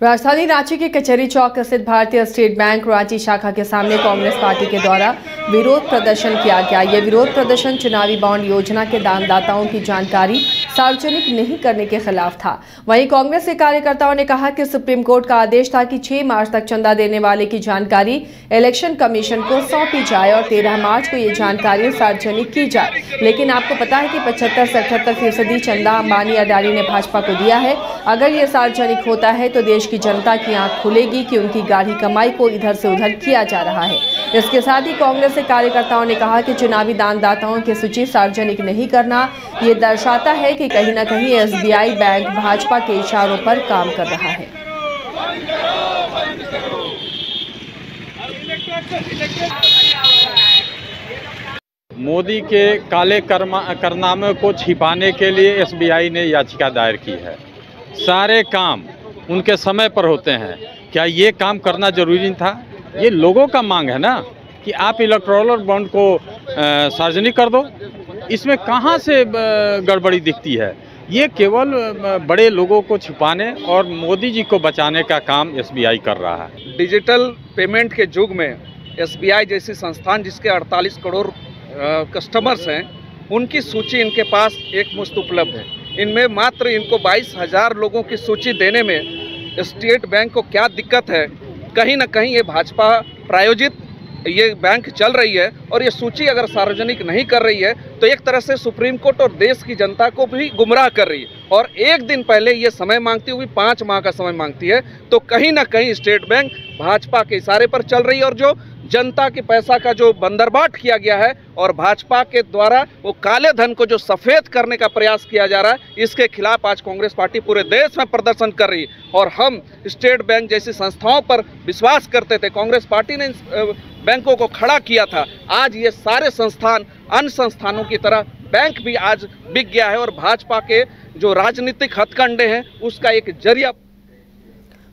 राजधानी रांची के कचहरी चौक स्थित भारतीय स्टेट बैंक रांची शाखा के सामने कांग्रेस पार्टी के द्वारा विरोध प्रदर्शन किया गया। यह विरोध प्रदर्शन चुनावी बॉन्ड योजना के दानदाताओं की जानकारी सार्वजनिक नहीं करने के खिलाफ था। वहीं कांग्रेस के कार्यकर्ताओं ने कहा कि सुप्रीम कोर्ट का आदेश था कि 6 मार्च तक चंदा देने वाले की जानकारी इलेक्शन कमीशन को सौंपी जाए और 13 मार्च को ये जानकारी सार्वजनिक की जाए। लेकिन आपको पता है कि 75 से 78% चंदा अंबानी अडानी ने भाजपा को दिया है। अगर ये सार्वजनिक होता है तो देश की जनता की आंख खुलेगी कि उनकी गाढ़ी कमाई को इधर से उधर किया जा रहा है। इसके साथ ही कांग्रेस के कार्यकर्ताओं ने कहा कि चुनावी दानदाताओं की सूची सार्वजनिक नहीं करना ये दर्शाता है कि कहीं न कहीं एसबीआई बैंक भाजपा के इशारों पर काम कर रहा है। मोदी के काले कारनामे को छिपाने के लिए एसबीआई ने याचिका दायर की है। सारे काम उनके समय पर होते हैं। क्या ये काम करना जरूरी था? ये लोगों का मांग है ना कि आप इलेक्टोरल बॉन्ड को सार्वजनिक कर दो। इसमें कहाँ से गड़बड़ी दिखती है? ये केवल बड़े लोगों को छुपाने और मोदी जी को बचाने का काम एसबीआई कर रहा है। डिजिटल पेमेंट के युग में एसबीआई जैसी संस्थान जिसके 48 करोड़ कस्टमर्स हैं, उनकी सूची इनके पास एक मुश्त उपलब्ध है। इनमें मात्र इनको 22,000 लोगों की सूची देने में स्टेट बैंक को क्या दिक्कत है? कहीं ना कहीं ये भाजपा प्रायोजित ये बैंक चल रही है और ये सूची अगर सार्वजनिक नहीं कर रही है तो एक तरह से सुप्रीम कोर्ट और देश की जनता को भी गुमराह कर रही है। और एक दिन पहले ये समय मांगती हुई 5 माह का समय मांगती है, तो कहीं ना कहीं स्टेट बैंक भाजपा के इशारे पर चल रही है और जो जनता के पैसा का जो बंदरबाट किया गया है और भाजपा के द्वारा वो काले धन को जो सफ़ेद करने का प्रयास किया जा रहा है, इसके खिलाफ आज कांग्रेस पार्टी पूरे देश में प्रदर्शन कर रही है। और हम स्टेट बैंक जैसी संस्थाओं पर विश्वास करते थे, कांग्रेस पार्टी ने बैंकों को खड़ा किया था। आज ये सारे संस्थान अन्य संस्थानों की तरह बैंक भी आज बिक गया है और भाजपा के जो राजनीतिक हथकंडे हैं उसका एक जरिया।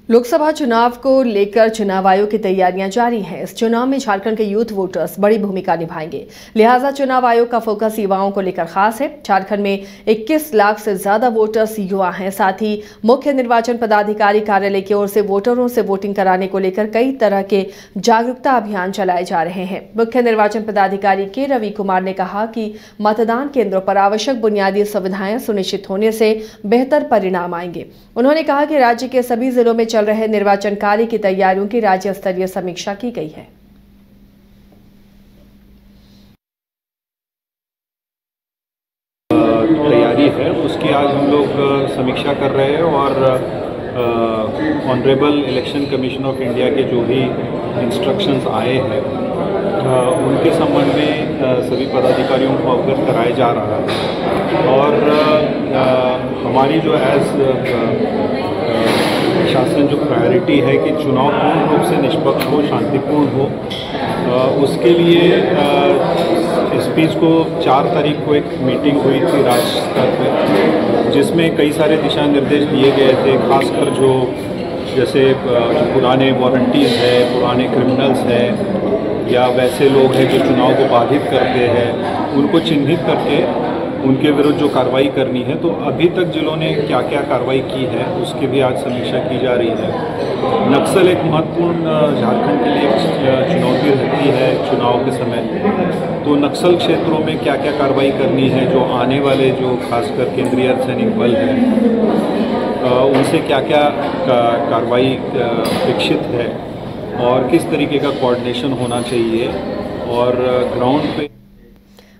लोकसभा चुनाव को लेकर चुनाव आयोग की तैयारियां जारी हैं। इस चुनाव में झारखंड के यूथ वोटर्स बड़ी भूमिका निभाएंगे, लिहाजा चुनाव आयोग का फोकस युवाओं को लेकर खास है। झारखंड में 21 लाख से ज्यादा वोटर्स युवा हैं। साथ ही मुख्य निर्वाचन पदाधिकारी कार्यालय की ओर से वोटरों से वोटिंग कराने को लेकर कई तरह के जागरूकता अभियान चलाए जा रहे हैं। मुख्य निर्वाचन पदाधिकारी के रवि कुमार ने कहा कि मतदान केंद्रों पर आवश्यक बुनियादी सुविधाएं सुनिश्चित होने से बेहतर परिणाम आएंगे। उन्होंने कहा कि राज्य के सभी जिलों में चल रहे निर्वाचन कार्य की तैयारियों की राज्य स्तरीय समीक्षा की गई है। तैयारी है उसकी आज हम लोग समीक्षा कर रहे हैं और honourable election commission of India के जो भी इंस्ट्रक्शंस आए हैं उनके संबंध में सभी पदाधिकारियों को अवगत कराया जा रहा है। और हमारी जो शासन जो प्रायोरिटी है कि चुनाव पूर्ण रूप से निष्पक्ष हो, शांतिपूर्ण हो, उसके लिए इस बीच को 4 तारीख को एक मीटिंग हुई थी राज्य स्तर पर, जिसमें कई सारे दिशा निर्देश दिए गए थे। खासकर जो जैसे पुराने वारंटीज है, पुराने क्रिमिनल्स हैं या वैसे लोग हैं जो चुनाव को बाधित करते हैं, उनको चिन्हित करके उनके विरुद्ध जो कार्रवाई करनी है। तो अभी तक जिलों ने क्या क्या कार्रवाई की है उसकी भी आज समीक्षा की जा रही है। नक्सल एक महत्वपूर्ण झारखंड के लिए चुनौती रहती है चुनाव के समय। तो नक्सल क्षेत्रों में क्या क्या कार्रवाई करनी है, जो आने वाले जो खासकर केंद्रीय अर्धसैनिक बल है उनसे क्या क्या कार्रवाई अपेक्षित है और किस तरीके का कोऑर्डिनेशन होना चाहिए और ग्राउंड पे।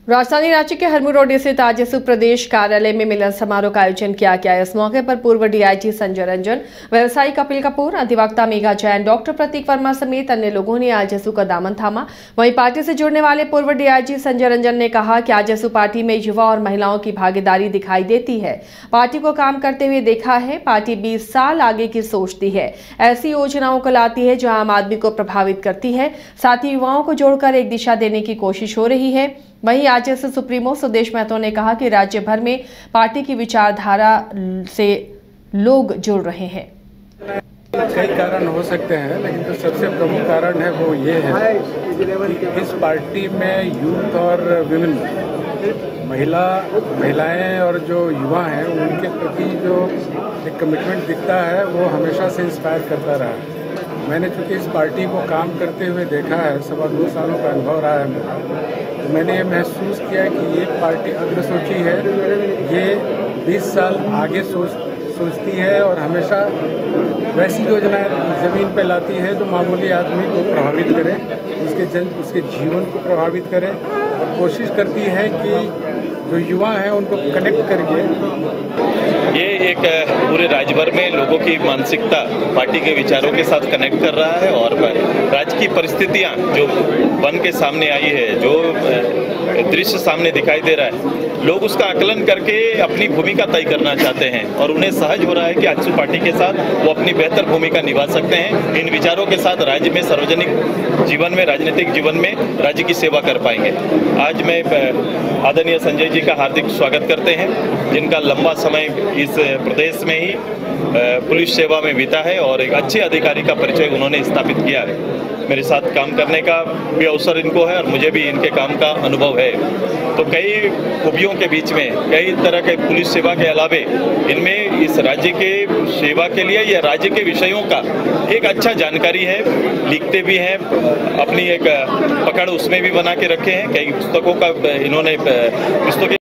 राजधानी रांची के हरमू रोड स्थित आजसू प्रदेश कार्यालय में मिलन समारोह का आयोजन किया गया। इस मौके पर पूर्व डीआईजी संजय रंजन, व्यवसायी कपिल कपूर, अधिवक्ता मेघा जैन, डॉक्टर प्रतीक वर्मा समेत अन्य लोगों ने आजसू का दामन थामा। वहीं पार्टी से जुड़ने वाले पूर्व डीआईजी संजय रंजन ने कहा कि आजसू पार्टी में युवा और महिलाओं की भागीदारी दिखाई देती है। पार्टी को काम करते हुए देखा है। पार्टी 20 साल आगे की सोचती है, ऐसी योजनाओं को लाती है जो आम आदमी को प्रभावित करती है। साथ ही युवाओं को जोड़कर एक दिशा देने की कोशिश हो रही है। वहीं आजसू सुप्रीमो सुदेश महतो ने कहा कि राज्य भर में पार्टी की विचारधारा से लोग जुड़ रहे हैं। कई कारण हो सकते हैं, लेकिन जो सबसे प्रमुख कारण है वो ये है कि इस पार्टी में यूथ और विमेन महिलाएं और जो युवा हैं उनके प्रति जो एक कमिटमेंट दिखता है वो हमेशा से इंस्पायर करता रहा। मैंने चूँकि इस पार्टी को काम करते हुए देखा है, 2.25 सालों का अनुभव रहा है मेरा, तो मैंने ये महसूस किया कि ये पार्टी अग्रसोची है, ये 20 साल आगे सोचती है और हमेशा वैसी योजनाएं ज़मीन पे लाती है जो मामूली आदमी को प्रभावित करे, उसके जीवन को प्रभावित करे, और कोशिश करती है कि जो युवा हैं उनको कनेक्ट करके ये एक पूरे राज्य भर में लोगों की मानसिकता पार्टी के विचारों के साथ कनेक्ट कर रहा है। और राज्य की परिस्थितियां जो बन के सामने आई है, जो दृश्य सामने दिखाई दे रहा है, लोग उसका आकलन करके अपनी भूमिका तय करना चाहते हैं और उन्हें सहज हो रहा है कि आजसू पार्टी के साथ वो अपनी बेहतर भूमिका निभा सकते हैं। इन विचारों के साथ राज्य में सार्वजनिक जीवन में, राजनीतिक जीवन में राज्य की सेवा कर पाएंगे। आज मैं आदरणीय संजय जी का हार्दिक स्वागत करते हैं, जिनका लंबा समय इस प्रदेश में ही पुलिस सेवा में बीता है और एक अच्छे अधिकारी का परिचय उन्होंने स्थापित किया है। मेरे साथ काम करने का भी अवसर इनको है और मुझे भी इनके काम का अनुभव है। तो कई खूबियों के बीच में, कई तरह के पुलिस सेवा के अलावे इनमें इस राज्य के सेवा के लिए या राज्य के विषयों का एक अच्छा जानकारी है। लिखते भी हैं, अपनी एक पकड़ उसमें भी बना के रखे हैं। कई पुस्तकों का इन्होंने पुस्तकें